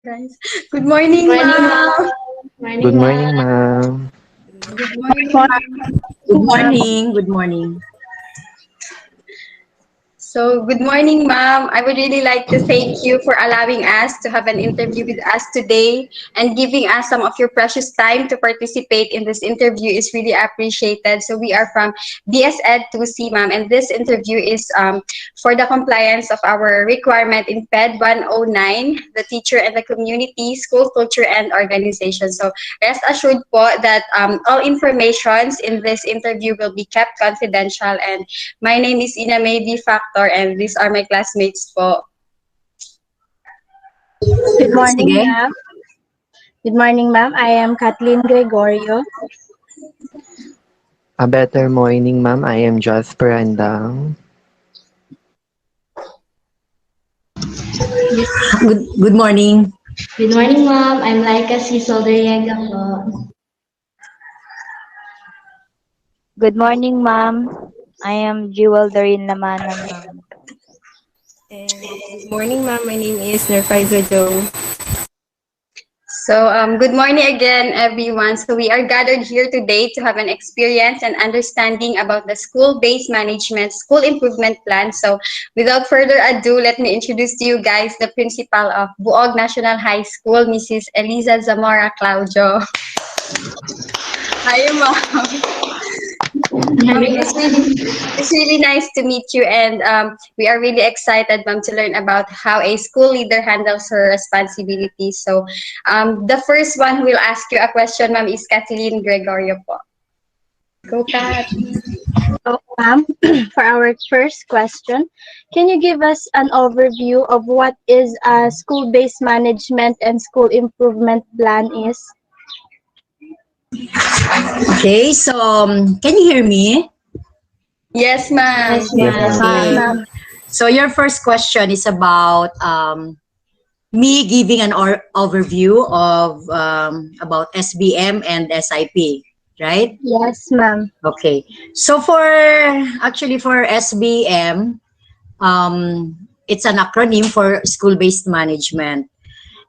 Guys. Good morning, Morning, ma'am. ma'am. Good Morning, morning, ma'am. ma'am. Good morning, ma'am. Good morning. Good morning. So, good morning, ma'am. I would really like to thank you for allowing us to have an interview with us today and giving us some of your precious time to participate in this interview is really appreciated. So, we are from BSED 2C, ma'am, and this interview is for the compliance of our requirement in PED 109, the teacher and the community, school culture and organization. So, rest assured po that all informations in this interview will be kept confidential, and my name is Ina May B. Factor, and these are my classmates po. Good morning, Sige. ma'am. Good morning, ma'am. I am Kathleen Gregorio. A better morning, ma'am. I am Juspher Handang. Good morning. Good morning, ma'am. I'm Lyka si Saldariega po. Good morning, ma'am. I am Doreen Lemana, ma'am. Good morning, ma'am. My name is Nurfaiza. So, good morning again, everyone. So, we are gathered here today to have an experience and understanding about the school-based management, school improvement plan. So, without further ado, let me introduce to you guys the principal of Buog National High School, Mrs. Eliza Zamora Claudio. Hi, ma'am. It's really nice to meet you, and we are really excited, ma'am, to learn about how a school leader handles her responsibilities. So, the first one who will ask you a question, ma'am, is Kathleen Gregorio po. Go, Kat. So, ma'am, for our first question, can you give us an overview of what is a school-based management and school improvement plan is? Okay, so can you hear me? Yes, ma'am. Yes, ma'am. Yes, Okay. ma'am. So your first question is about me giving an overview of about SBM and SIP, right? Yes, ma'am. Okay. So for SBM, it's an acronym for school-based management,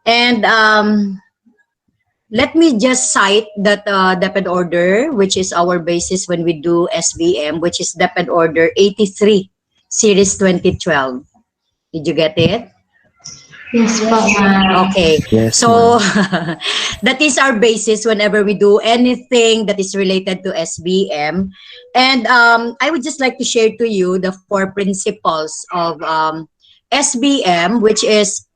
and let me just cite that DepEd order, which is our basis when we do SBM, which is DepEd order 83, series 2012. Did you get it? Yes po, ma'am. Okay. Yes, So that is our basis whenever we do anything that is related to SBM. And I would just like to share to you the 4 principles of SBM, which is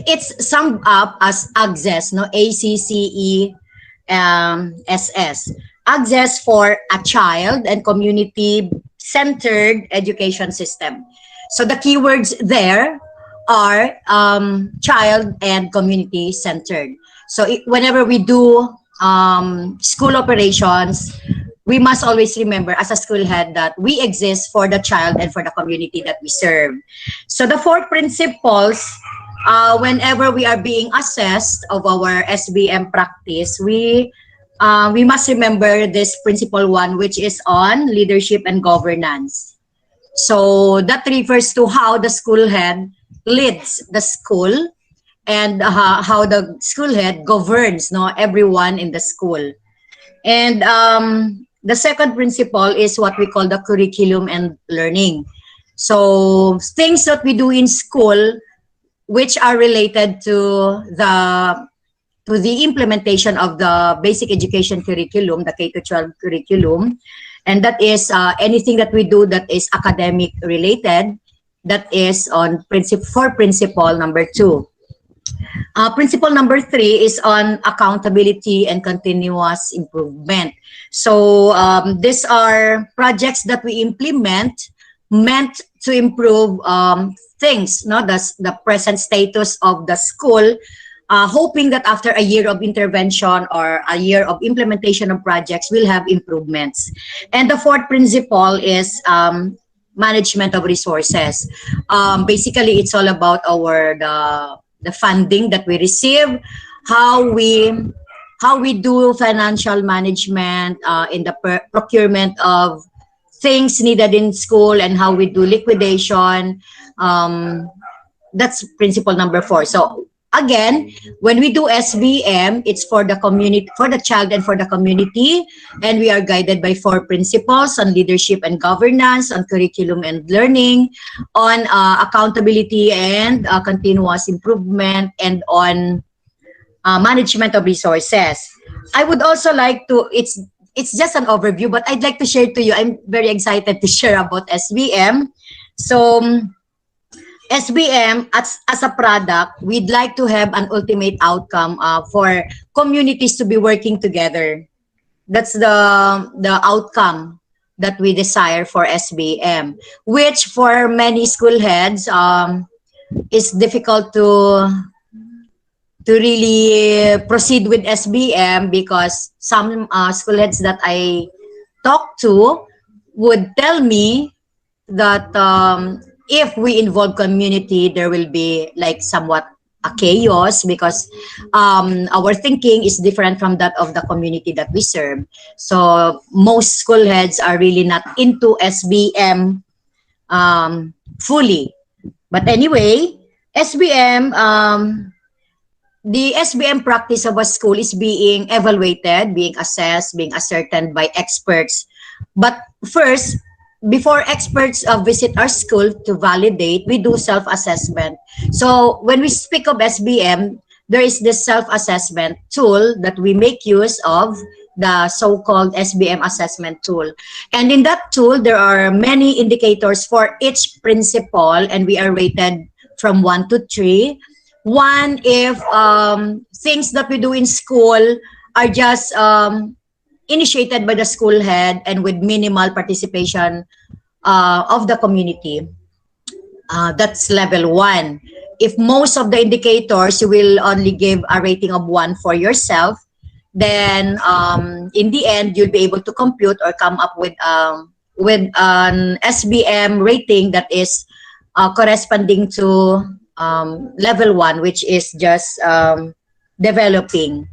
it's summed up as access, no? ACCE SS. Access for a child and community-centered education system. So the keywords there are child and community-centered. So whenever we do school operations, we must always remember as a school head that we exist for the child and for the community that we serve. So the 4 principles, whenever we are being assessed of our SBM practice, we must remember this principle 1, which is on leadership and governance. So that refers to how the school head leads the school and how the school head governs, everyone in the school. And the second principle is what we call the curriculum and learning. So things that we do in school which are related to the implementation of the basic education curriculum, the K-12 curriculum, and that is anything that we do that is academic related, that is on principle number 2. Principle number 3 is on accountability and continuous improvement. So these are projects that we implement meant to improve things, the present status of the school, hoping that after a year of intervention or a year of implementation of projects, we'll have improvements. And the 4th principle is management of resources. Basically, it's all about the funding that we receive, how we do financial management in the procurement of things needed in school, and how we do liquidation, that's principle number 4. So again, when we do SBM, it's for the community, for the child and for the community, and we are guided by 4 principles on leadership and governance, on curriculum and learning, on accountability and continuous improvement, and on management of resources. I would also like to, it's just an overview, but I'd like to share to you, I'm very excited to share about SBM. So SBM as a product, we'd like to have an ultimate outcome for communities to be working together. That's the outcome that we desire for SBM, which for many school heads is difficult to really proceed with SBM, because some school heads that I talk to would tell me that if we involve community, there will be like somewhat a chaos, because our thinking is different from that of the community that we serve. So most school heads are really not into SBM fully. But anyway, SBM, the SBM practice of a school is being evaluated, being assessed, being ascertained by experts. But first, before experts visit our school to validate, we do self-assessment. So when we speak of SBM, there is this self-assessment tool that we make use of, the so-called SBM assessment tool. And in that tool, there are many indicators for each principle, and we are rated from 1 to 3. 1, if things that we do in school are just initiated by the school head and with minimal participation of the community. That's level 1. If most of the indicators you will only give a rating of 1 for yourself, then in the end you'll be able to compute or come up with an SBM rating that is corresponding to level 1, which is just developing.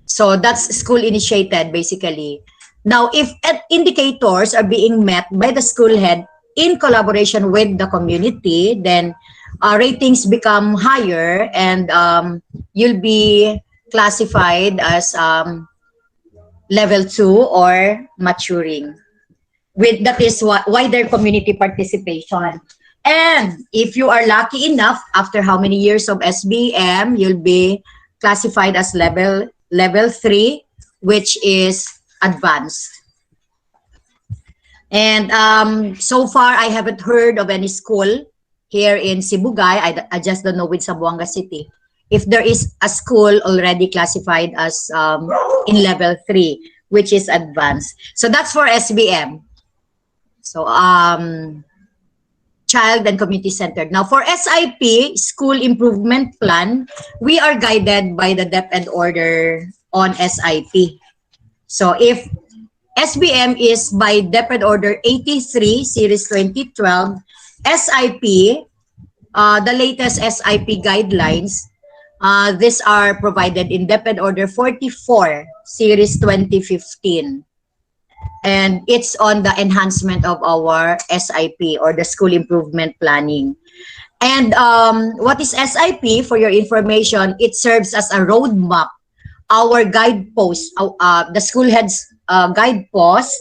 So that's school initiated basically. Now, if indicators are being met by the school head in collaboration with the community, then ratings become higher, and you'll be classified as level 2 or maturing. That is wider community participation. And if you are lucky enough, after how many years of SBM, you'll be classified as level 3, which is advanced. And so far, I haven't heard of any school here in Sibugay. I just don't know with Zamboanga City, if there is a school already classified as in level 3, which is advanced. So that's for SBM. So child and community centered. Now for SIP, School Improvement Plan, we are guided by the DepEd order on SIP. So if SBM is by DepEd order 83, series 2012, SIP, the latest SIP guidelines, these are provided in DepEd order 44, series 2015. And it's on the enhancement of our SIP, or the School Improvement Planning. And what is SIP? For your information, it serves as a roadmap, our guidepost, the school head's guidepost,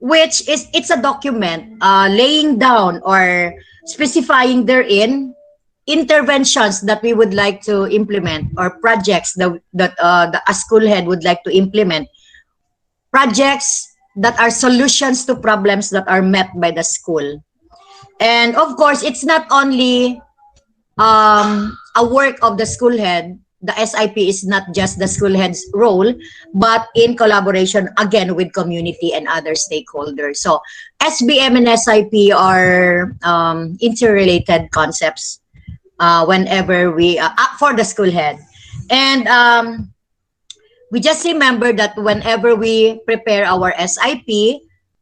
which is, it's a document laying down or specifying therein interventions that we would like to implement, or projects that a school head would like to implement. Projects that are solutions to problems that are met by the school. And of course, it's not only a work of the school head. The SIP is not just the school head's role, but in collaboration again with community and other stakeholders. So SBM and SIP are interrelated concepts whenever we, for the school head. And we just remember that whenever we prepare our SIP,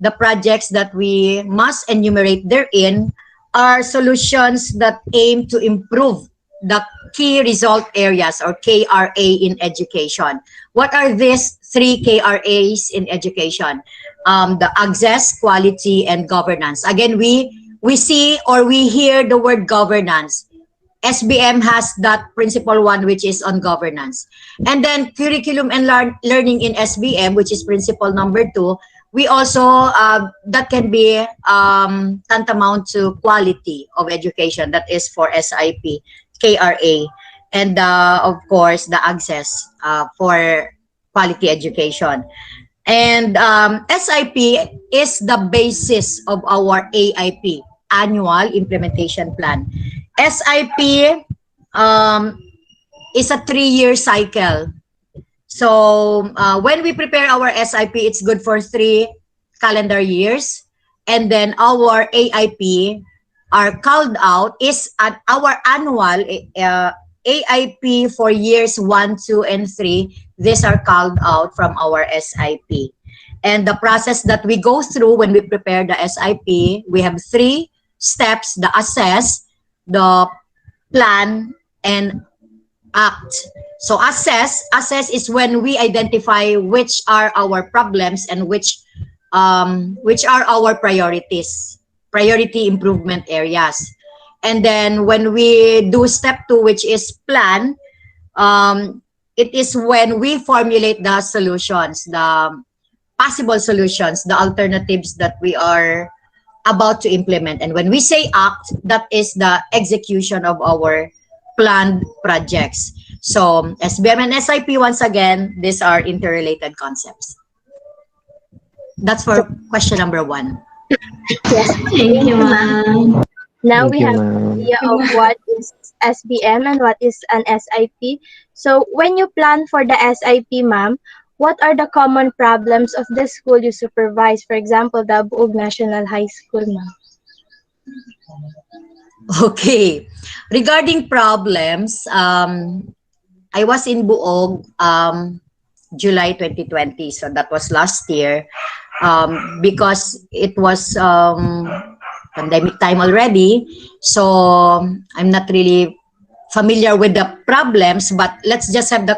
the projects that we must enumerate therein are solutions that aim to improve the key result areas, or KRA, in education. What are these 3 KRAs in education? The access, quality, and governance. Again, we we see or we hear the word governance. SBM has that principle one, which is on governance. And then curriculum and learning in SBM, which is principle number 2, we also, that can be tantamount to quality of education. That is for SIP, KRA. And of course, the access for quality education. And SIP is the basis of our AIP, Annual Implementation Plan. SIP is a 3-year cycle. So when we prepare our SIP, it's good for 3 calendar years. And then our AIP are called out is our annual AIP for years 1, 2, and 3. These are called out from our SIP. And the process that we go through when we prepare the SIP, we have 3 steps: the assess, the plan, and act. So assess is when we identify which are our problems and which are our priority improvement areas. And then when we do step 2, which is plan, it is when we formulate the solutions, the possible solutions, the alternatives that we are about to implement. And when we say act, that is the execution of our planned projects. So SBM and SIP, once again, these are interrelated concepts. That's for question number 1. Yes, Thank you, ma'am. now Thank we you, have ma'am. an idea of what is SBM and what is an SIP. So when you plan for the SIP, ma'am, what are the common problems of the school you supervise? For example, the Buog National High School, ma'am. Okay. Regarding problems, I was in Buog July 2020. So that was last year. Because it was pandemic time already. So I'm not really familiar with the problems, but let's just have the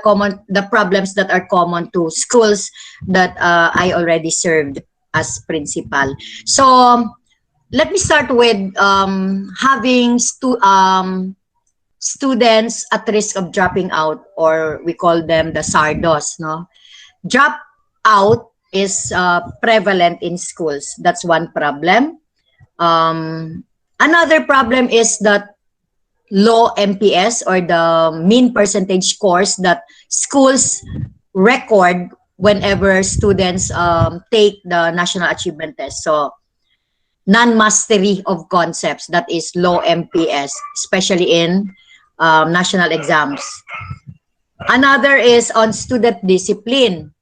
problems that are common to schools that I already served as principal. So let me start with having students at risk of dropping out, or we call them the SARDOS. No, drop out is prevalent in schools. That's one problem. Another problem is that low MPS, or the mean percentage scores that schools record whenever students take the National Achievement Test. So non-mastery of concepts, that is low MPS, especially in national exams. Another is on student discipline.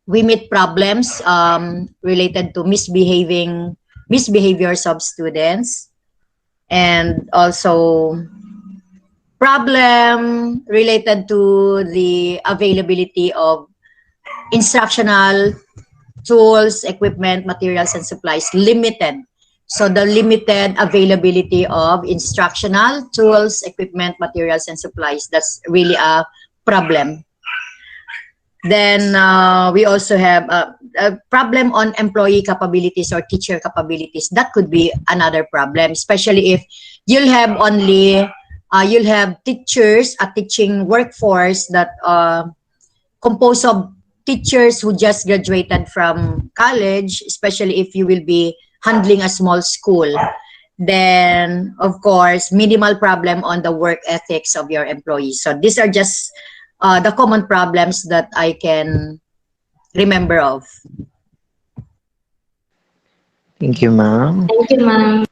We meet problems related to misbehaviors of students, and also problem related to the availability of instructional tools, equipment, materials, and supplies, limited. So the limited availability of instructional tools, equipment, materials, and supplies, that's really a problem. Then we also have a problem on employee capabilities or teacher capabilities. That could be another problem, especially if you'll have teachers, a teaching workforce that composed of teachers who just graduated from college, especially if you will be handling a small school. Then, of course, minimal problem on the work ethics of your employees. So these are just the common problems that I can remember of. Thank you, ma'am. Thank you, ma'am.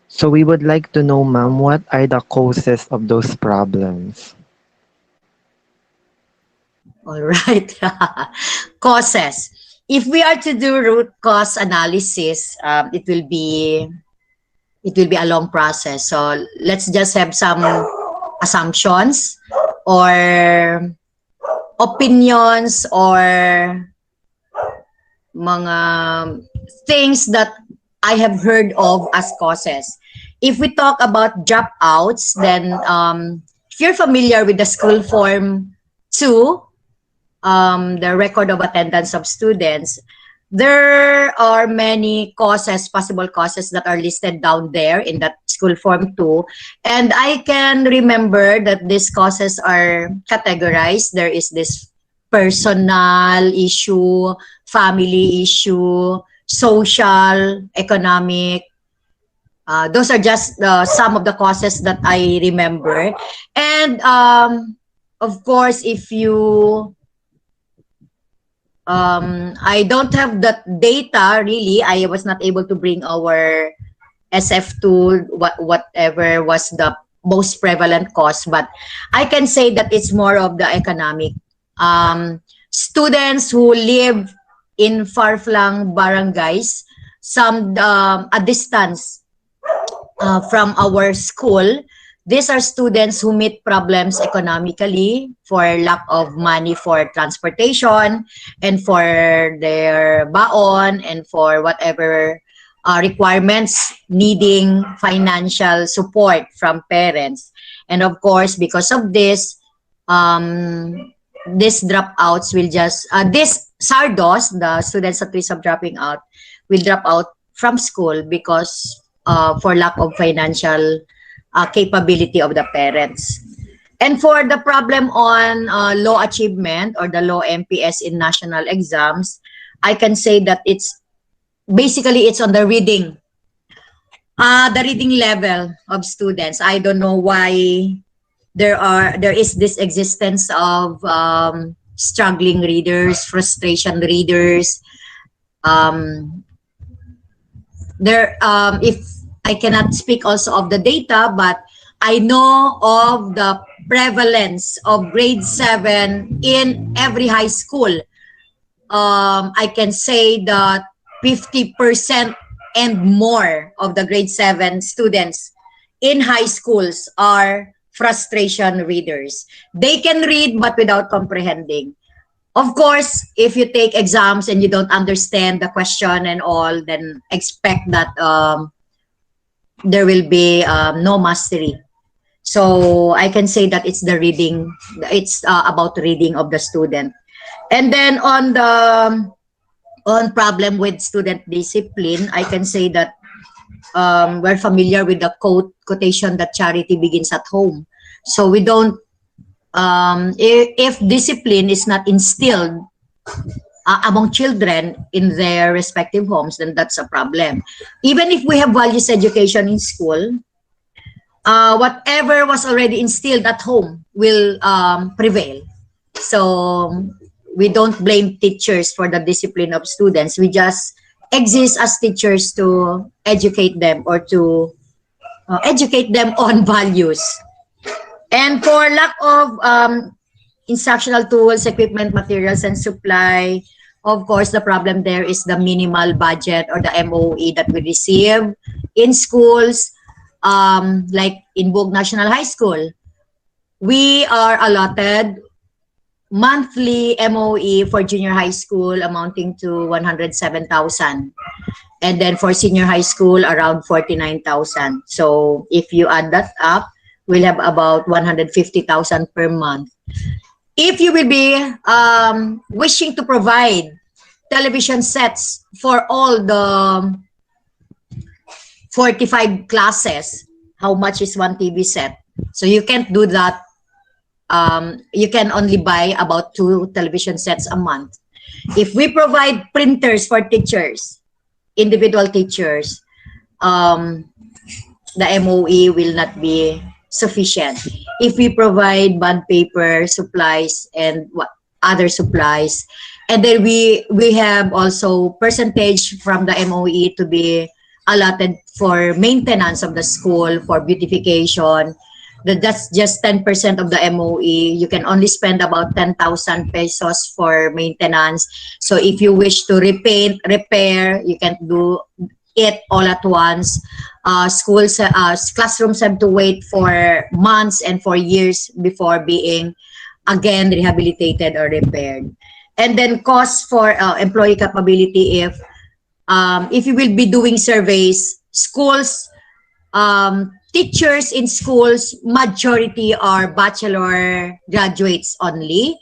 So we would like to know, ma'am, what are the causes of those problems? All right. Causes. If we are to do root cause analysis, it will be a long process. So let's just have some assumptions or opinions or mga things that I have heard of as causes. If we talk about dropouts, then if you're familiar with the school form 2, the record of attendance of students, there are many causes, possible causes that are listed down there in that school form 2. And I can remember that these causes are categorized. There is this personal issue, family issue, social, economic. Those are just some of the causes that I remember. And of course, if you I don't have that data really. I was not able to bring our SF tool, whatever was the most prevalent cause, but I can say that it's more of the economic. Students who live in far-flung barangays, some a distance from our school. These are students who meet problems economically for lack of money for transportation and for their baon and for whatever requirements needing financial support from parents. And of course, because of this, these dropouts will just, this SARDOS, the students at risk of dropping out, will drop out from school because for lack of financial capability of the parents. And for the problem on low achievement or the low MPS in national exams, I can say that it's basically it's on the reading level of students. I don't know why there is this existence of struggling readers, frustration readers. If I cannot speak also of the data, but I know of the prevalence of grade 7 in every high school. I can say that 50% and more of the grade 7 students in high schools are frustration readers. They can read but without comprehending. Of course, if you take exams and you don't understand the question and all, then expect that there will be no mastery. So I can say that it's the reading, it's about reading of the student. And then on the problem with student discipline, I can say that we're familiar with the quotation that charity begins at home. So we don't, if discipline is not instilled among children in their respective homes, then that's a problem. Even if we have values education in school, whatever was already instilled at home will prevail. So we don't blame teachers for the discipline of students. We just exist as teachers to educate them or to educate them on values. And for lack of instructional tools, equipment, materials, and supply, of course, the problem there is the minimal budget or the MOE that we receive in schools, like in Boog National High School. We are allotted monthly MOE for junior high school amounting to 107,000. And then for senior high school, around 49,000. So if you add that up, we'll have about 150,000 per month. If you will be wishing to provide television sets for all the 45 classes, how much is one TV set? So you can't do that. You can only buy about 2 television sets a month. If we provide printers for teachers, individual teachers, the MOE will not be sufficient. If we provide bond paper, supplies, and other supplies, and then we have also percentage from the MOE to be allotted for maintenance of the school, for beautification, that's just 10% of the MOE. You can only spend about 10,000 pesos for maintenance. So if you wish to repaint, repair, you can do it all at once. Schools, classrooms have to wait for months and for years before being again rehabilitated or repaired. And then costs for employee capability. If you will be doing surveys, schools, teachers in schools, majority are bachelor graduates only.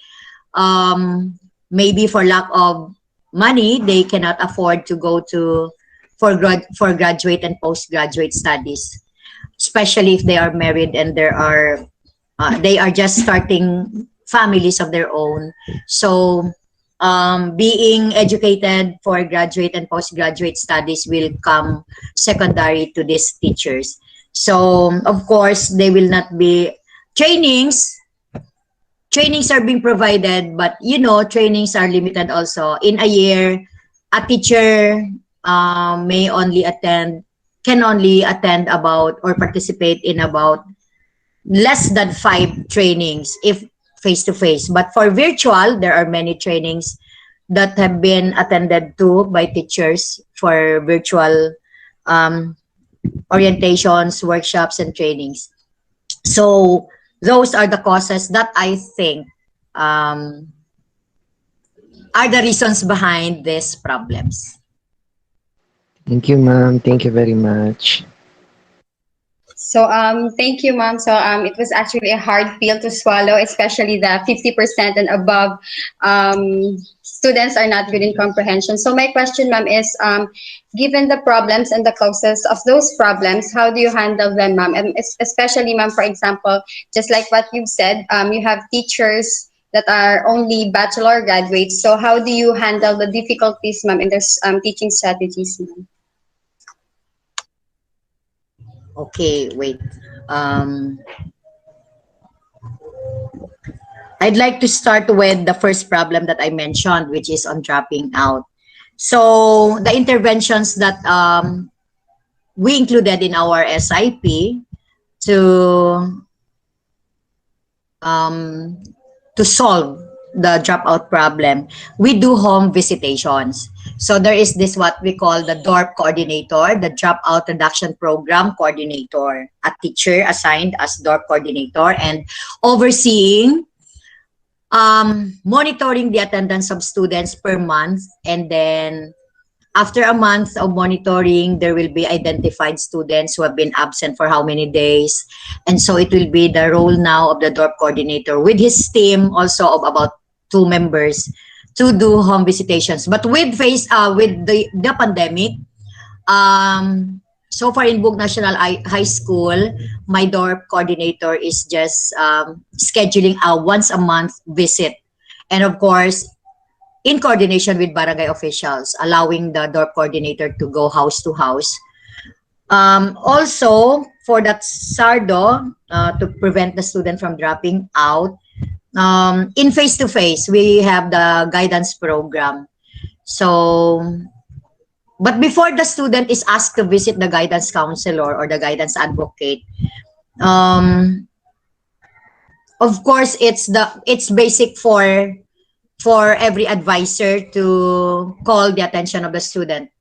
Maybe for lack of money, they cannot afford to go to for graduate and postgraduate studies, especially if they are married and they are just starting families of their own. So being educated for graduate and postgraduate studies will come secondary to these teachers. So of course they will not be trainings are being provided, but you know, trainings are limited also. In a year, a teacher can only attend about or participate in about less than 5 trainings if face-to-face. But for virtual, there are many trainings that have been attended to by teachers for virtual orientations, workshops, and trainings. So those are the causes that I think are the reasons behind these problems. Thank you, ma'am. Thank you very much. So thank you, ma'am. So it was actually a hard pill to swallow, especially the 50% and above students are not good in comprehension. So my question, ma'am, is given the problems and the causes of those problems, how do you handle them, ma'am? And especially, ma'am, for example, just like what you've said, you have teachers that are only bachelor graduates. So how do you handle the difficulties, ma'am, in their teaching strategies, ma'am? Okay, wait. I'd like to start with the first problem that I mentioned, which is on dropping out. So the interventions that we included in our SIP to solve the dropout problem, we do home visitations. So there is this what we call the DORP coordinator, the Dropout Reduction Program coordinator, a teacher assigned as DORP coordinator and overseeing monitoring the attendance of students per month. And then after a month of monitoring, there will be identified students who have been absent for how many days. And so it will be the role now of the DORP coordinator with his team also of about 2 members to do home visitations. But with the pandemic, so far in Book National High School, my DORP coordinator is just scheduling a once a month visit. And of course, in coordination with barangay officials, allowing the DORP coordinator to go house to house. Also, for that SARDO, to prevent the student from dropping out, in face-to-face, we have the guidance program. So, but before the student is asked to visit the guidance counselor or the guidance advocate, of course, it's basic for every advisor to call the attention of the student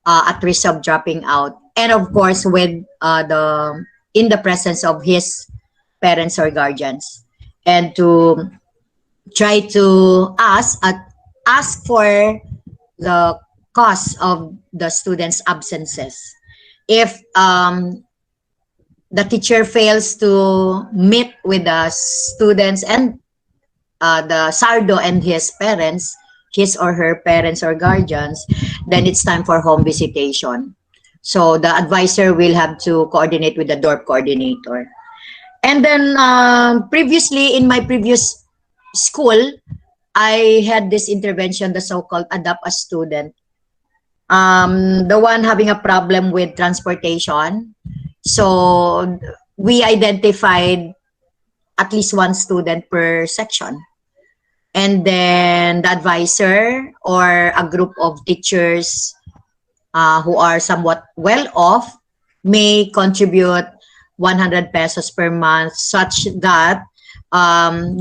at risk of dropping out, and of course, with in the presence of his parents or guardians, and to try to ask for the cause of the student's absences. If the teacher fails to meet with the students and the SARDO and his parents, his or her parents or guardians, then it's time for home visitation. So the advisor will have to coordinate with the DORP coordinator. And then previously in my previous school, I had this intervention, the so-called Adopt a Student. The one having a problem with transportation. So we identified at least 1 student per section. And then the advisor or a group of teachers who are somewhat well off may contribute 100 pesos per month, such that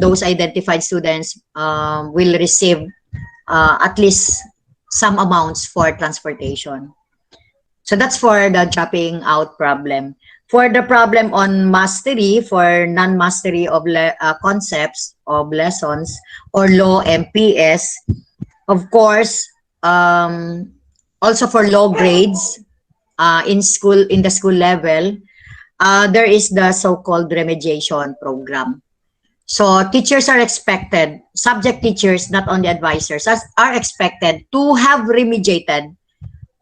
those identified students will receive at least some amounts for transportation. So that's for the dropping out problem. For the problem on mastery, for non-mastery of concepts of lessons or law MPS, of course, also for low grades in the school level, there is the so-called remediation program. So teachers are expected, subject teachers, not only advisors, are expected to have remediated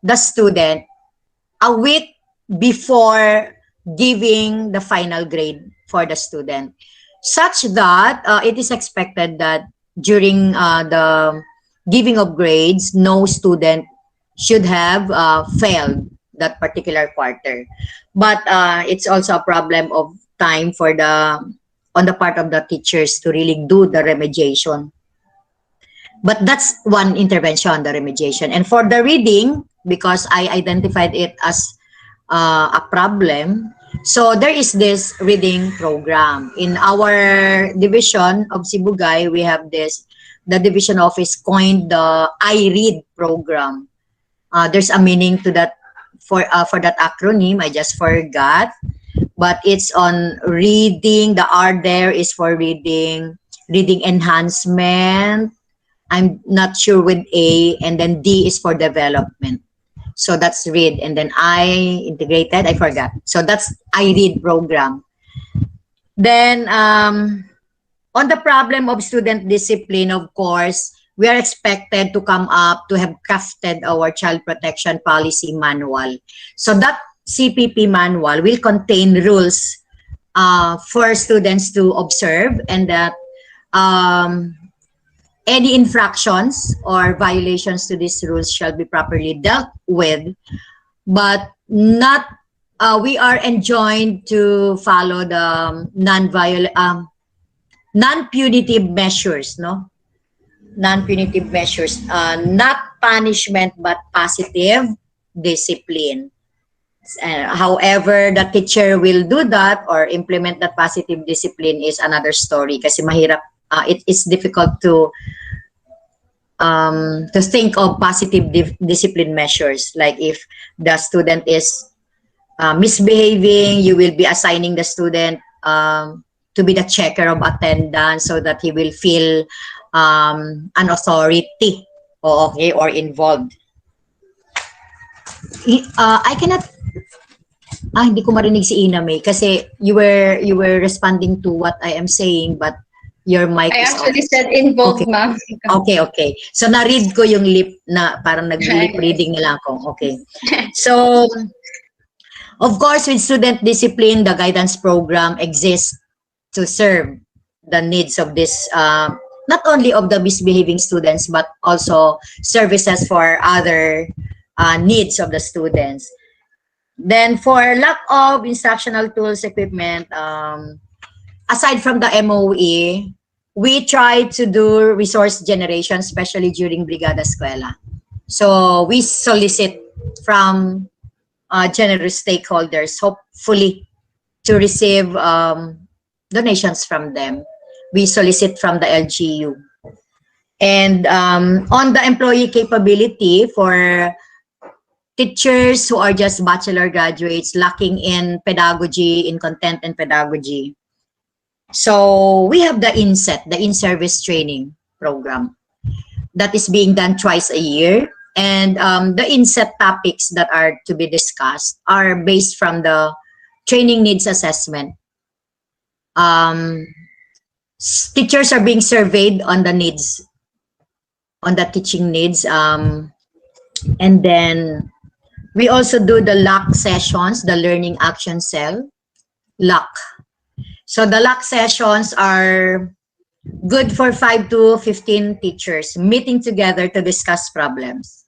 the student a week before giving the final grade for the student, such that it is expected that during the giving of grades, no student should have failed that particular quarter. But it's also a problem of time for on the part of the teachers to really do the remediation. But that's one intervention, the remediation. And for the reading, because I identified it as a problem, so there is this reading program. In our division of Sibugay, we have this, the division office coined the I Read program. There's a meaning to that for that acronym. I just forgot, but it's on reading. The R there is for reading, reading enhancement. I'm not sure with A, and then D is for development. So that's read, and then I integrated, I forgot. So that's I Read program. Then on the problem of student discipline, of course, we are expected to come up to have crafted our child protection policy manual. So that CPP manual will contain rules for students to observe, and that any infractions or violations to these rules shall be properly dealt with, but not, we are enjoined to follow the non-punitive measures, no? Non-punitive measures, not punishment, but positive discipline. However, the teacher will do that or implement that positive discipline is another story, kasi mahirap, it is difficult to think of positive discipline measures. Like if the student is misbehaving, you will be assigning the student to be the checker of attendance so that he will feel an authority or involved. I cannot, hindi ko marinig si Ina May kasi you were responding to what I am saying, but your mic I is actually off. said involved, Okay. ma'am. Okay. So na-read ko yung lip na parang nag-lip reading na lang ako. Okay. So of course, with student discipline, the guidance program exists to serve the needs of this, not only of the misbehaving students, but also services for other needs of the students. Then for lack of instructional tools, equipment, aside from the MOE, we try to do resource generation, especially during Brigada Eskwela. So we solicit from generous stakeholders, hopefully to receive donations from them. We solicit from the LGU. And on the employee capability for teachers who are just bachelor graduates lacking in pedagogy, in content and pedagogy. So we have the INSET, the in-service training program that is being done twice a year. And the INSET topics that are to be discussed are based from the training needs assessment. Teachers are being surveyed on the needs, on the teaching needs. And then we also do the LAC sessions, the Learning Action Cell, LAC. So the LAC sessions are good for 5 to 15 teachers meeting together to discuss problems.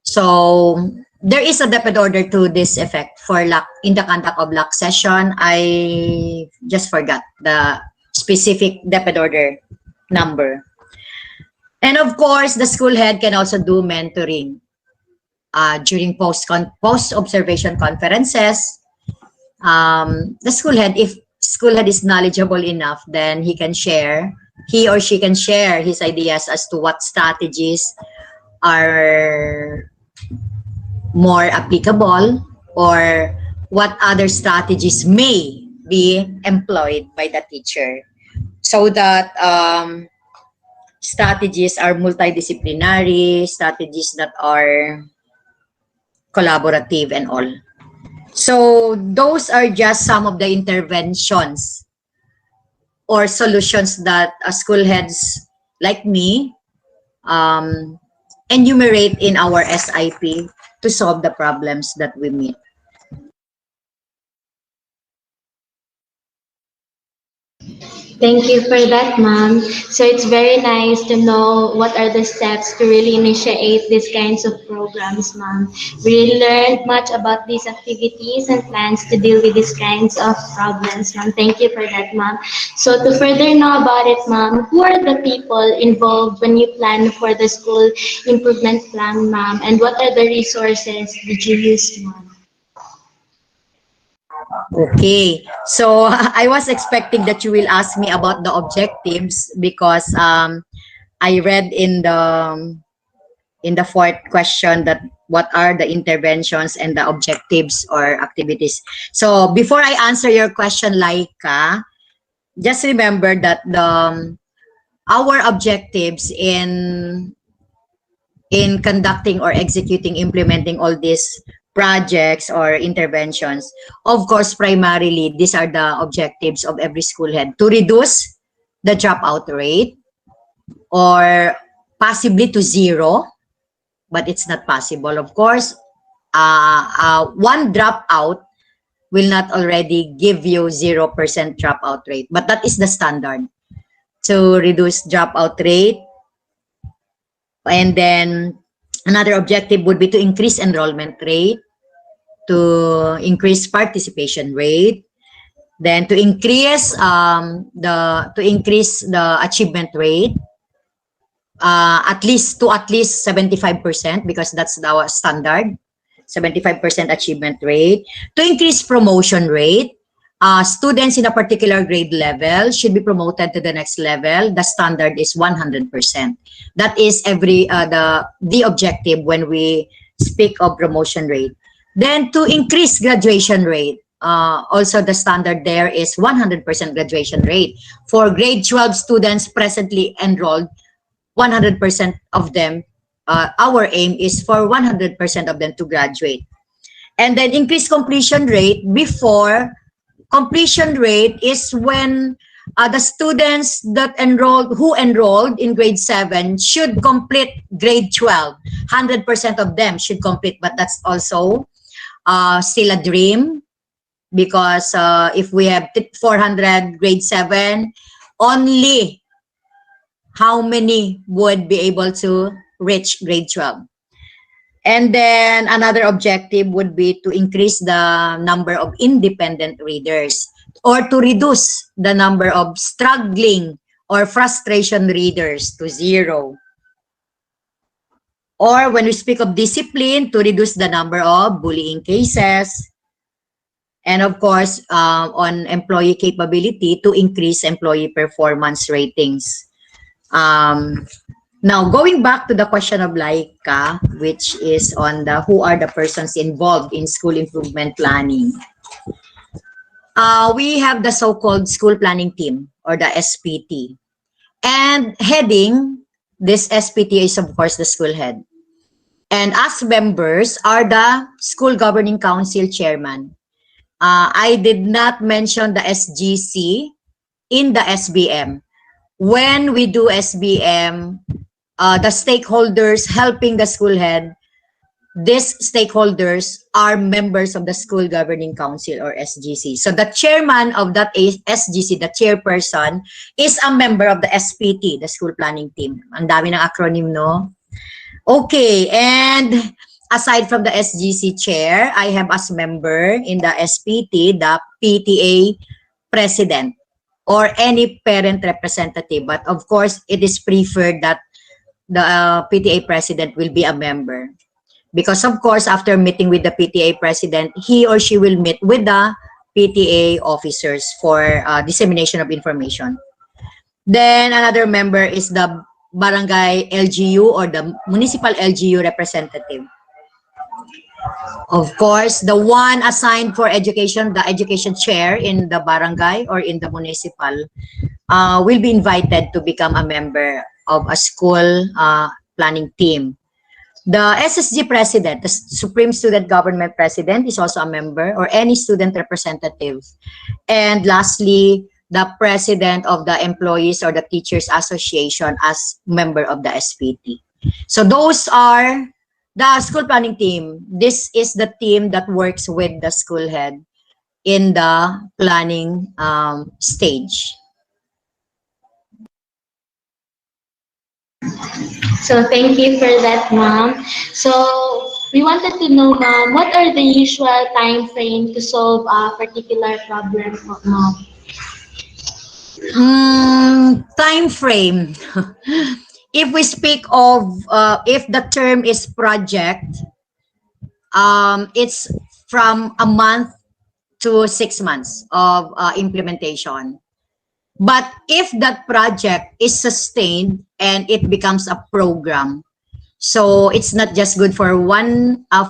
So there is a DepEd order to this effect for LAC, in the conduct of LAC session. I just forgot the specific DepEd order number. And of course, the school head can also do mentoring during post-observation conferences. The school head, if school head is knowledgeable enough, then he or she can share his ideas as to what strategies are more applicable or what other strategies may be employed by the teacher, so that strategies are multidisciplinary, strategies that are collaborative and all. So those are just some of the interventions or solutions that school heads like me enumerate in our SIP to solve the problems that we meet. Thank you for that, ma'am. So it's very nice to know what are the steps to really initiate these kinds of programs, ma'am. We really learned much about these activities and plans to deal with these kinds of problems, ma'am. Thank you for that, ma'am. So to further know about it, ma'am, who are the people involved when you plan for the school improvement plan, ma'am? And what are the resources did you use, ma'am? Okay, so I was expecting that you will ask me about the objectives because I read in the fourth question that what are the interventions and the objectives or activities. So before I answer your question, Lyka, just remember that our objectives in conducting or executing, implementing all these projects or interventions, of course, primarily, these are the objectives of every school head: to reduce the dropout rate or possibly to zero, but it's not possible. Of course, one dropout will not already give you 0% dropout rate, but that is the standard. To reduce dropout rate. And then another objective would be to increase enrollment rate, to increase participation rate, then to increase the achievement rate at least 75%, because that's our standard, 75% achievement rate, to increase promotion rate. Students in a particular grade level should be promoted to the next level. The standard is 100%. That is the objective when we speak of promotion rate. Then to increase graduation rate, also the standard there is 100% graduation rate. For grade 12 students presently enrolled, 100% of them, our aim is for 100% of them to graduate. And then increase completion rate. Before, completion rate is when the students that who enrolled in grade 7 should complete grade 12. 100% of them should complete, but that's also still a dream, because if we have 400 grade 7, only how many would be able to reach grade 12? And then another objective would be to increase the number of independent readers, or to reduce the number of struggling or frustration readers to 0. Or when we speak of discipline, to reduce the number of bullying cases. And of course, on employee capability, to increase employee performance ratings. Now, going back to the question of Lyka, which is on the who are the persons involved in school improvement planning. We have the so-called school planning team, or the SPT. And heading this SPT is, of course, the school head. And as members are the school governing council chairman. I did not mention the SGC in the SBM. When we do SBM, the stakeholders helping the school head, these stakeholders are members of the School Governing Council, or SGC. So the chairman of that SGC, the chairperson, is a member of the SPT, the school planning team. Ang dami ng acronym, no? Okay, and aside from the SGC chair, I have as member in the SPT, the PTA president, or any parent representative. But of course, it is preferred that the PTA president will be a member. Because of course, after meeting with the PTA president, he or she will meet with the PTA officers for dissemination of information. Then another member is the barangay LGU, or the municipal LGU representative. Of course, the one assigned for education, the education chair in the barangay or in the municipal, will be invited to become a member of a school planning team. The SSG president, the Supreme Student Government President, is also a member, or any student representative. And lastly, the president of the employees or the teachers association as member of the SPT. So those are the school planning team. This is the team that works with the school head in the planning stage. So thank you for that, ma'am. So we wanted to know, ma'am, what are the usual time frame to solve a particular problem, ma'am? Time frame. If we speak of, if the term is project, it's from a month to 6 months of implementation. But if that project is sustained and it becomes a program, so it's not just good for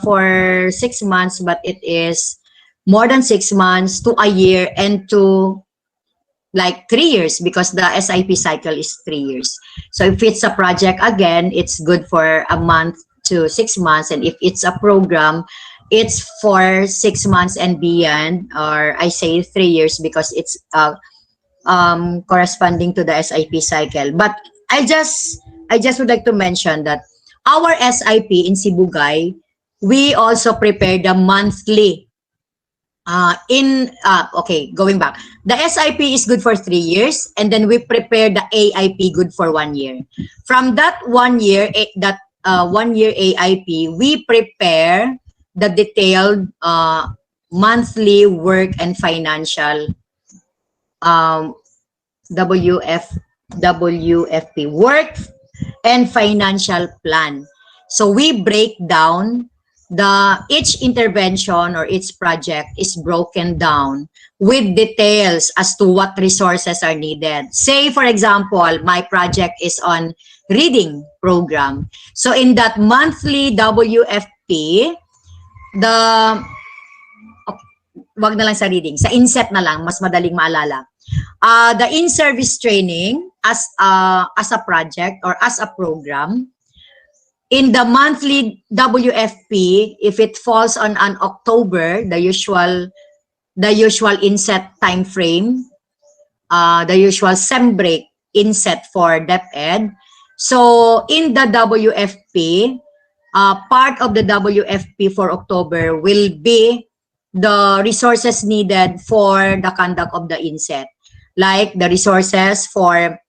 for 6 months, but it is more than 6 months to a year and to like 3 years, because the SIP cycle is 3 years. So if it's a project, again, it's good for a month to 6 months. And if it's a program, it's for 6 months and beyond, or I say 3 years because it's corresponding to the SIP cycle. But I just would like to mention that our SIP in Sibugay, we also prepare the monthly okay, going back, the SIP is good for 3 years, and then we prepare the AIP good for 1 year. From that 1 year, that 1 year AIP, we prepare the detailed monthly work and financial WFP, work and financial plan. So we break down each intervention or each project is broken down with details as to what resources are needed. Say, for example, my project is on reading program. So in that monthly WFP, wag na lang sa reading, sa inset na lang, mas madaling maalala. The in-service training as a project or as a program, in the monthly WFP, if it falls on an October, the usual inset time frame, the usual SEM break inset for DepEd. So in the WFP, part of the WFP for October will be the resources needed for the conduct of the inset, like the resources for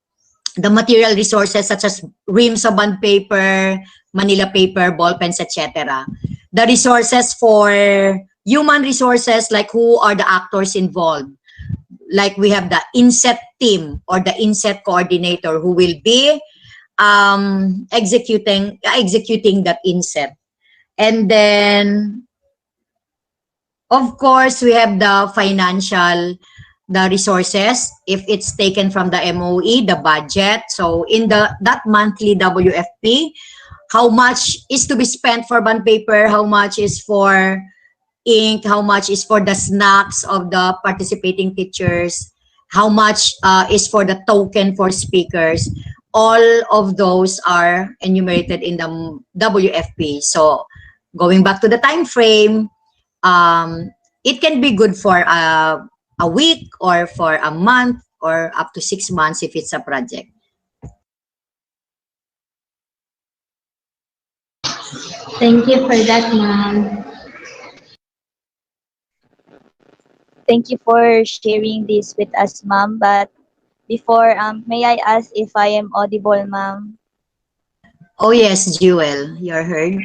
the material resources such as reams of bond paper, Manila paper, ball pens, etc. The resources for human resources, like who are the actors involved. Like we have the inset team or the inset coordinator who will be executing that inset. And then, of course, we have the financial, the resources, if it's taken from the MOE, the budget. So in that monthly WFP, how much is to be spent for bond paper, how much is for ink, how much is for the snacks of the participating teachers, how much is for the token for speakers. All of those are enumerated in the WFP. So going back to the time frame, it can be good for a week or for a month or up to 6 months if it's a project. Thank you for that, ma'am. Thank you for sharing this with us, ma'am. But before, may I ask if I am audible, ma'am? Oh yes, Jewel, you're heard.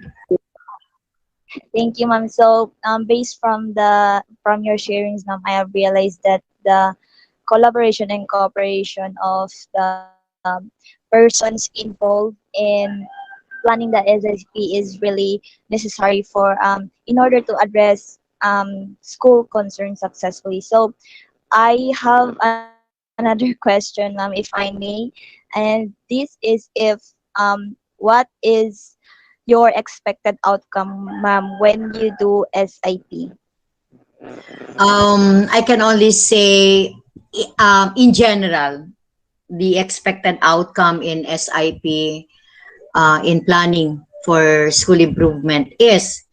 Thank you, ma'am. So, based from your sharings, ma'am, I have realized that the collaboration and cooperation of the persons involved in planning the SSP is really necessary for in order to address school concerns successfully. So, I have another question, ma'am, if I may, and this is if what is your expected outcome, ma'am, when you do SIP? I can only say, in general, the expected outcome in SIP, in planning for school improvement is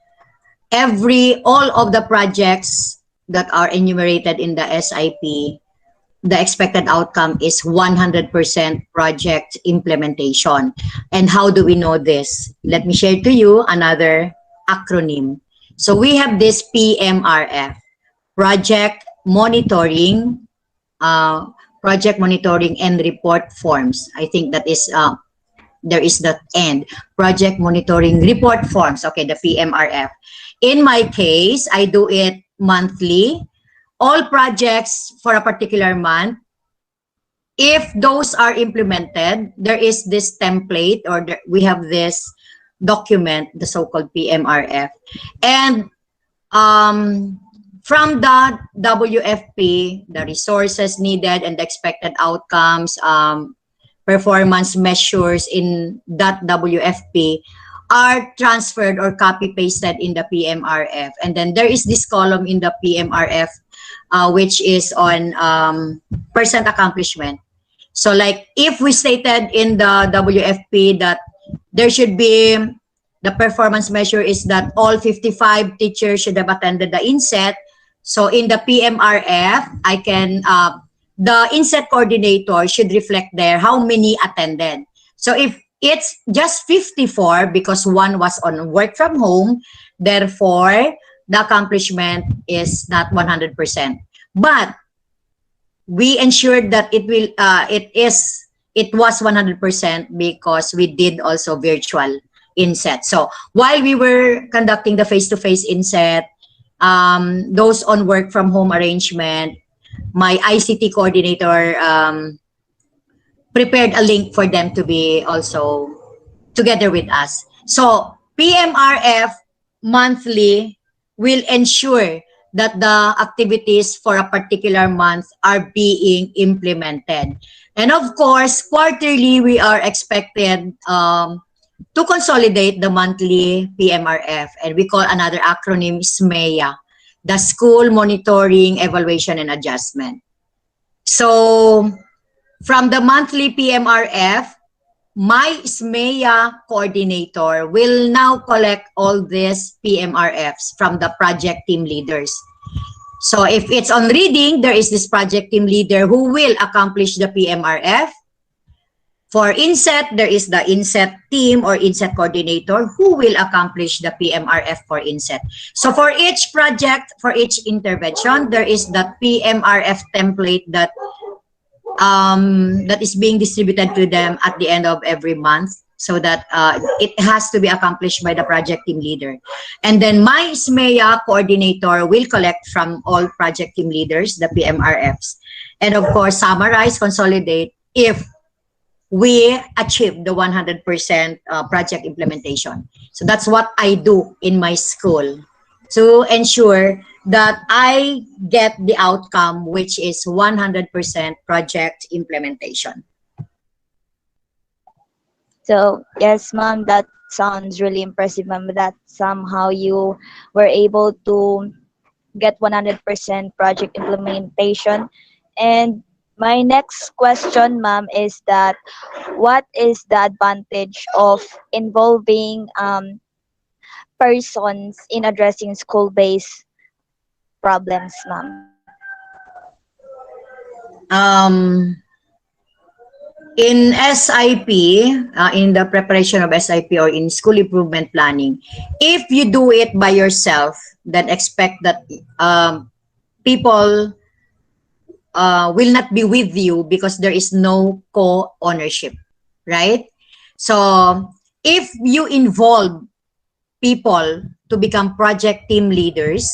all of the projects that are enumerated in the SIP the expected outcome is 100% project implementation. And how do we know this? Let me share to you another acronym. So we have this PMRF, Project Monitoring, Project Monitoring and Report Forms. I think that is, there is the end. Project Monitoring Report Forms, okay, the PMRF. In my case, I do it monthly. All projects for a particular month, if those are implemented, there is this template, or we have this document, the so-called PMRF. And from the WFP, the resources needed and the expected outcomes, performance measures in that WFP are transferred or copy-pasted in the PMRF. And then there is this column in the PMRF, which is on percent accomplishment. So like if we stated in the WFP that there should be, the performance measure is that all 55 teachers should have attended the inset. So in the PMRF, I can, the inset coordinator should reflect there how many attended. So if it's just 54 because one was on work from home, therefore the accomplishment is not 100%. But we ensured that it will, it was 100% because we did also virtual inset. So while we were conducting the face-to-face inset, those on work from home arrangement, my ICT coordinator prepared a link for them to be also together with us. So PMRF monthly will ensure that the activities for a particular month are being implemented. And of course, quarterly, we are expected to consolidate the monthly PMRF, and we call another acronym SMEA, the School Monitoring, Evaluation, and Adjustment. So from the monthly PMRF, my SMEA coordinator will now collect all these PMRFs from the project team leaders. So if it's on reading, there is this project team leader who will accomplish the PMRF. For inset, there is the inset team or inset coordinator who will accomplish the PMRF for inset. So for each project, for each intervention, there is the PMRF template that that is being distributed to them at the end of every month, so that it has to be accomplished by the project team leader. And then my SMEA coordinator will collect from all project team leaders the PMRFs. And of course, summarize, consolidate if we achieve the 100% project implementation. So that's what I do in my school to ensure that I get the outcome, which is 100% project implementation. So yes, ma'am, that sounds really impressive, ma'am. That somehow you were able to get 100% project implementation. And my next question, ma'am, is that what is the advantage of involving persons in addressing school-based problems, ma'am? In SIP, in the preparation of SIP or in school improvement planning, if you do it by yourself, then expect that people will not be with you because there is no co-ownership, right? So if you involve people to become project team leaders,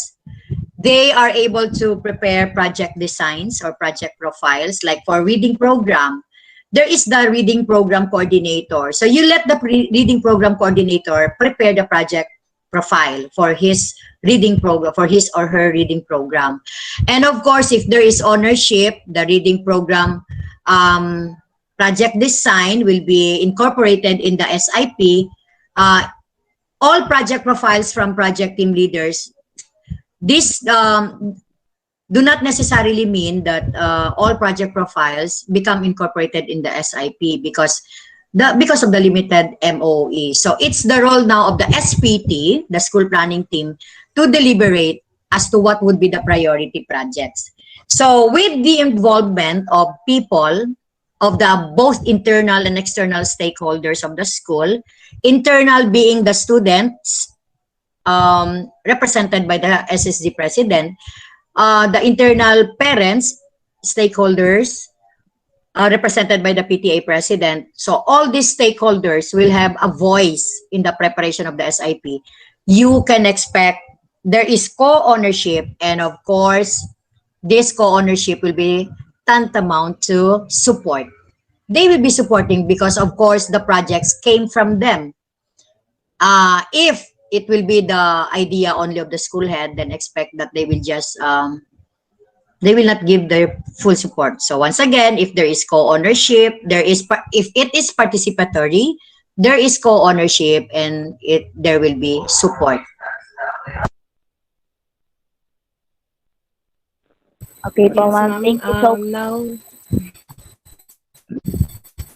they are able to prepare project designs or project profiles. Like for reading program, there is the reading program coordinator. So you let the reading program coordinator prepare the project profile for his reading program, for his or her reading program. And of course, if there is ownership, the reading program project design will be incorporated in the SIP. All project profiles from project team leaders, this do not necessarily mean that all project profiles become incorporated in the SIP because of the limited MOE. So it's the role now of the SPT, the school planning team, to deliberate as to what would be the priority projects. So with the involvement of people, of the both internal and external stakeholders of the school, internal being the students, represented by the SSD president, the internal parents, stakeholders, represented by the PTA president. So all these stakeholders will have a voice in the preparation of the SIP. You can expect there is co-ownership, and of course, this co-ownership will be tantamount to support. They will be supporting because, of course, the projects came from them. If it will be the idea only of the school head, then expect that they will just they will not give their full support. So once again, if there is co-ownership, if it is participatory, there is co-ownership, and there will be support. Okay po, Yes, ma'am. ma'am. Thank you so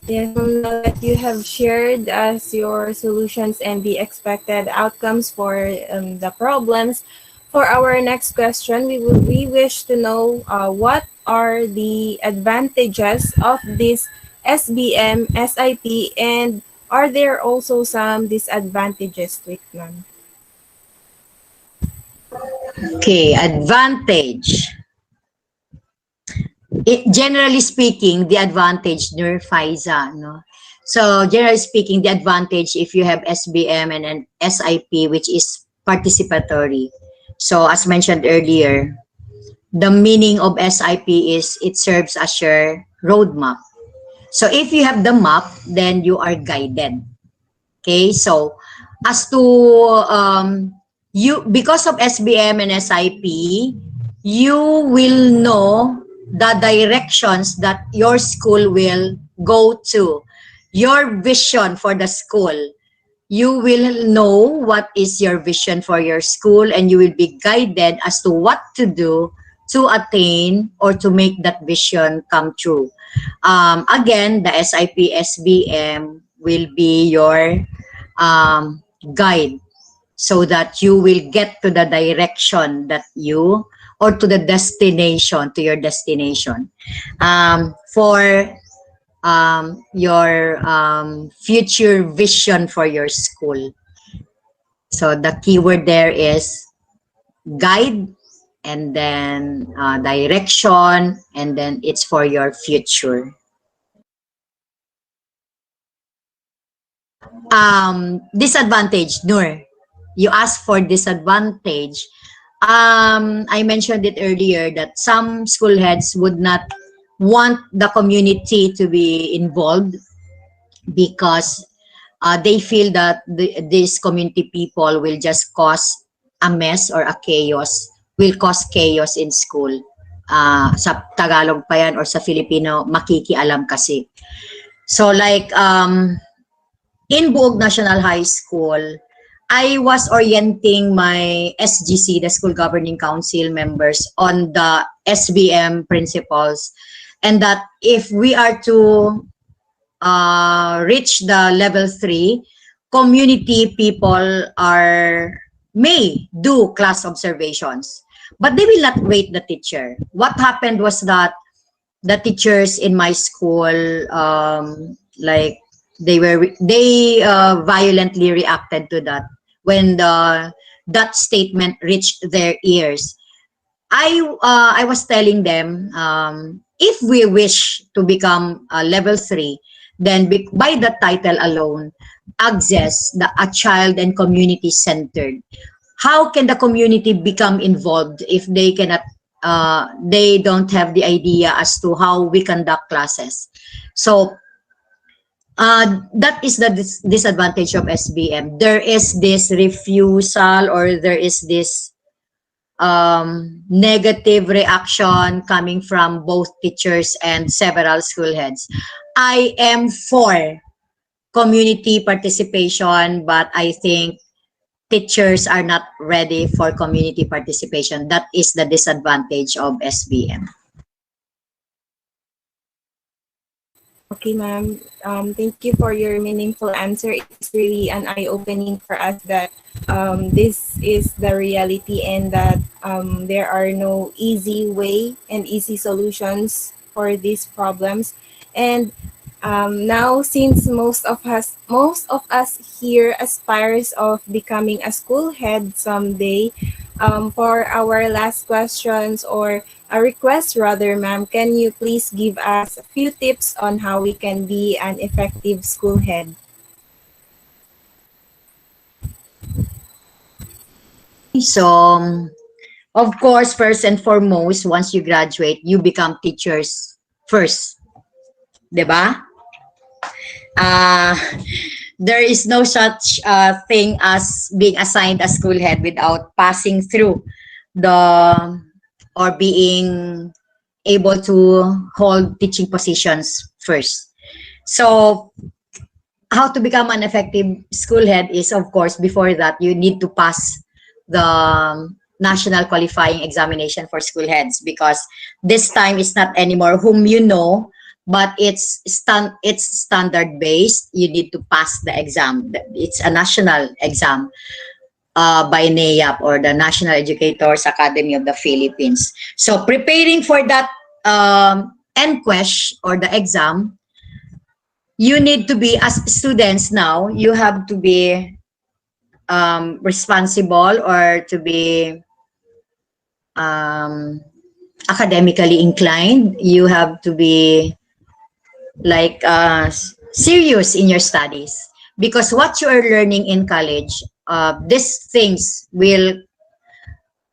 Yes, ma'am, now that you have shared us your solutions and the expected outcomes for the problems, for our next question, we wish to know what are the advantages of this SBM SIP, and are there also some disadvantages to it, ma'am? Okay, advantage. Generally speaking, the advantage, Nurfaiza, no? So generally speaking, the advantage if you have SBM and an SIP, which is participatory. So as mentioned earlier, the meaning of SIP is it serves as your roadmap. So if you have the map, then you are guided. Okay, so as to because of SBM and SIP, you will know the directions that your school will go to, your vision for the school. You will know what is your vision for your school, and you will be guided as to what to do to attain or to make that vision come true. Again, the SIP, SBM will be your guide, so that you will get to the direction that you, or to the destination, to your destination. For your future vision for your school. So the keyword there is guide, and then direction, and then it's for your future. Disadvantage, Nur. You asked for disadvantage. I mentioned it earlier that some school heads would not want the community to be involved because they feel that these community people will just cause a mess or a chaos, will cause chaos in school. Sa Tagalog pa yan, or sa Filipino, makikialam kasi. So like in Buog National High School, I was orienting my SGC, the School Governing Council members, on the SBM principles, and that if we are to reach the level 3, community people may do class observations, but they will not rate the teacher. What happened was that the teachers in my school, like they violently reacted to that when that statement reached their ears. I was telling them, if we wish to become level 3, then by the title alone, access a child and community centered. How can the community become involved if they cannot? They don't have the idea as to how we conduct classes. So that is the disadvantage of SBM. There is this refusal, or there is this negative reaction coming from both teachers and several school heads. I am for community participation, but I think teachers are not ready for community participation. That is the disadvantage of SBM. Okay, ma'am. Thank you for your meaningful answer. It is really an eye-opening for us that this is the reality and that there are no easy way and easy solutions for these problems. And now, since most of us here aspires of becoming a school head someday, for our last questions or a request rather, ma'am, can you please give us a few tips on how we can be an effective school head? So, of course, first and foremost, once you graduate, you become teachers first, 'di ba? Uh, there is no such thing as being assigned a school head without passing through the or being able to hold teaching positions first. So, how to become an effective school head is, of course, before that, you need to pass the national qualifying examination for school heads, because this time it's not anymore whom you know, but it's standard based. You need to pass the exam. It's a national exam by NAEAP, or the National Educators Academy of the Philippines. So preparing for that NQuest or the exam, you need to be, as students now, you have to be responsible, or to be academically inclined. You have to be like serious in your studies, because what you are learning in college, these things will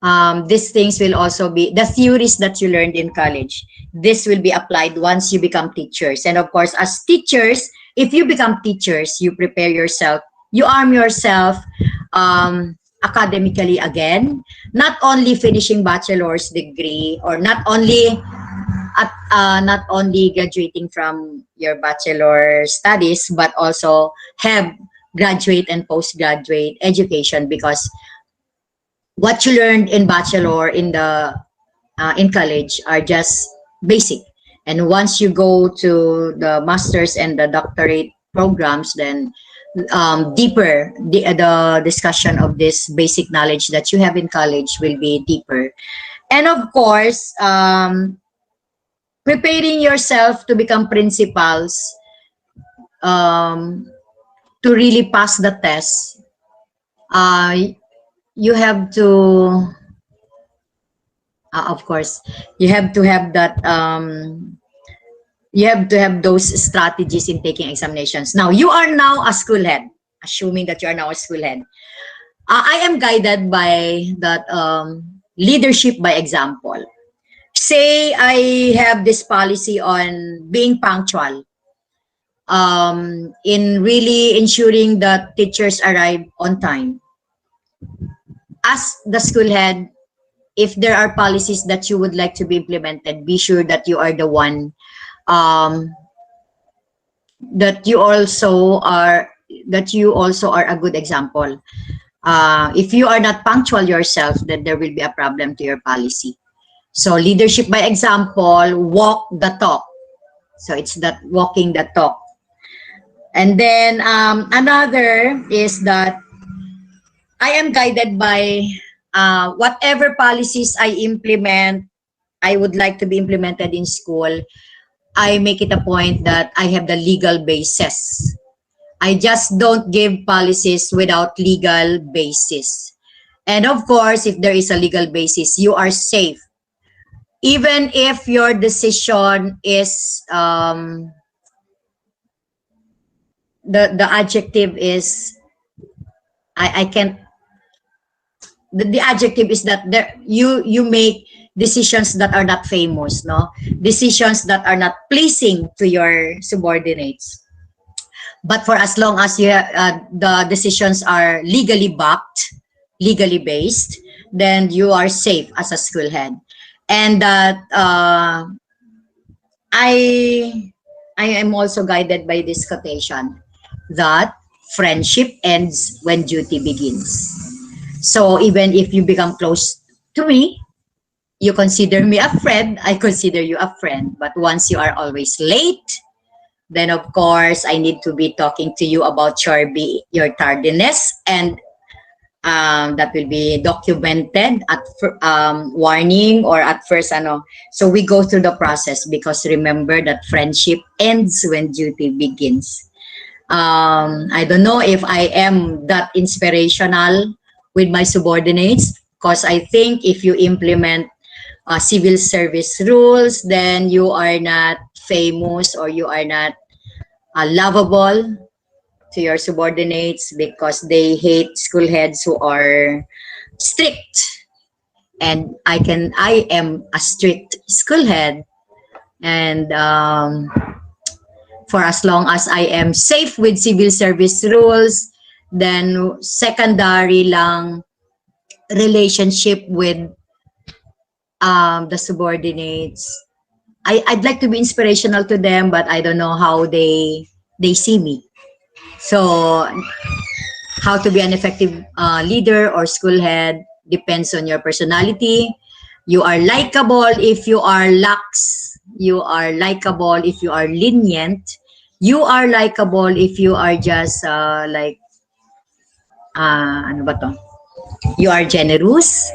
also be the theories that you learned in college. This will be applied once you become teachers. And of course, as teachers, if you become teachers, you prepare yourself, you arm yourself academically again, not only finishing bachelor's degree, or not only graduating from your bachelor studies, but also have graduate and postgraduate education, because what you learned in bachelor in college are just basic, and once you go to the master's and the doctorate programs, then deeper, the discussion of this basic knowledge that you have in college will be deeper. And of course, preparing yourself to become principals, to really pass the test, you have to, of course, you have to have that, you have to have those strategies in taking examinations. Now, you are now a school head, assuming that you are now a school head. I am guided by that leadership by example. Say I have this policy on being punctual, in really ensuring that teachers arrive on time. As the school head, if there are policies that you would like to be implemented, be sure that you are the one, that you also are a good example. If you are not punctual yourself, then there will be a problem to your policy. So leadership by example, walk the talk. So it's that walking the talk. And then another is that I am guided by whatever policies I implement, I would like to be implemented in school. I make it a point that I have the legal basis. I just don't give policies without legal basis. And of course, if there is a legal basis, you are safe. Even if your decision is, the adjective is, I can't, the adjective is that there, you make decisions that are not famous, no? Decisions that are not pleasing to your subordinates. But for as long as you the decisions are legally backed, legally based, then you are safe as a school head. And that I am also guided by this quotation that friendship ends when duty begins. So even if you become close to me, you consider me a friend, I consider you a friend. But once you are always late, Then of course, I need to be talking to you about your tardiness, and that will be documented at warning or at first ano. So we go through the process, because remember that friendship ends when duty begins. I don't know if I am that inspirational with my subordinates, because I think if you implement civil service rules, then you are not famous, or you are not lovable to your subordinates, because they hate school heads who are strict. And I am a strict school head, and for as long as I am safe with civil service rules, then secondary lang relationship with the subordinates. I'd like to be inspirational to them, but I don't know how they see me. So how to be an effective leader or school head depends on your personality. You are likable if you are lax. You are likable if you are lenient. You are likable if you are just ano ba to? You are generous.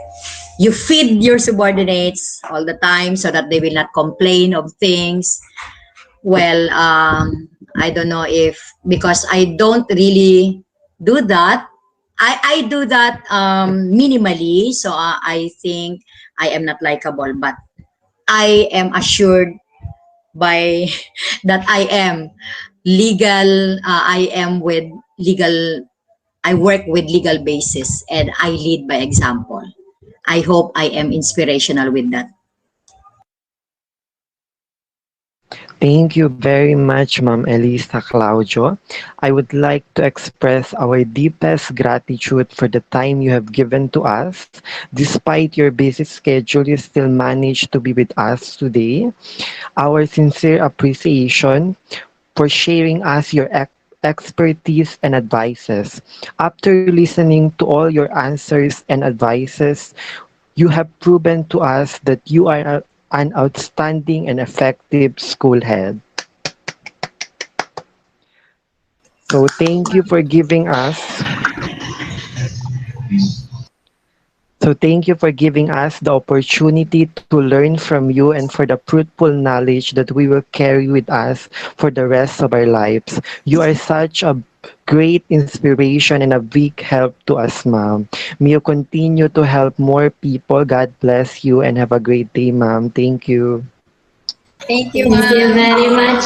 You feed your subordinates all the time so that they will not complain of things. Well, I don't know if, because I don't really do that. I do that minimally, so I think I am not likable, but I am assured by that I am legal. I am with legal. I work with legal basis, and I lead by example. I hope I am inspirational with that. Thank you very much, Ma'am Elisa Claudio. I would like to express our deepest gratitude for the time you have given to us. Despite your busy schedule, you still managed to be with us today. Our sincere appreciation for sharing us your expertise and advices. After listening to all your answers and advices, you have proven to us that you are an outstanding and effective school head. So thank you for giving us the opportunity to learn from you and for the fruitful knowledge that we will carry with us for the rest of our lives. You are such a great inspiration and a big help to us, Ma'am. May you continue to help more people. God bless you and have a great day, Ma'am. Thank you. Thank you, Thank you ma'am. very much,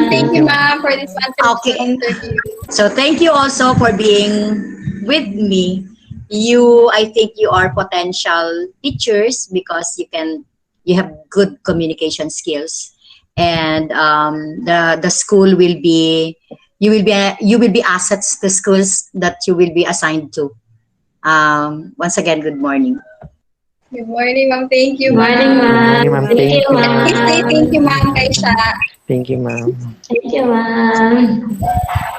Thank ma'am. you, ma'am, for this wonderful Okay. interview. So thank you also for being with me. I think you are potential teachers, because you have good communication skills, and the school will be, you will be assets to schools that you will be assigned to. Once again, good morning. Good morning, ma'am. Thank you, Good morning, ma'am. Good morning, ma'am. Ma'am. Thank Thank you, you. Please say ma'am. thank you, ma'am, Kaisha. Thank you, Ma'am. Thank you, ma'am.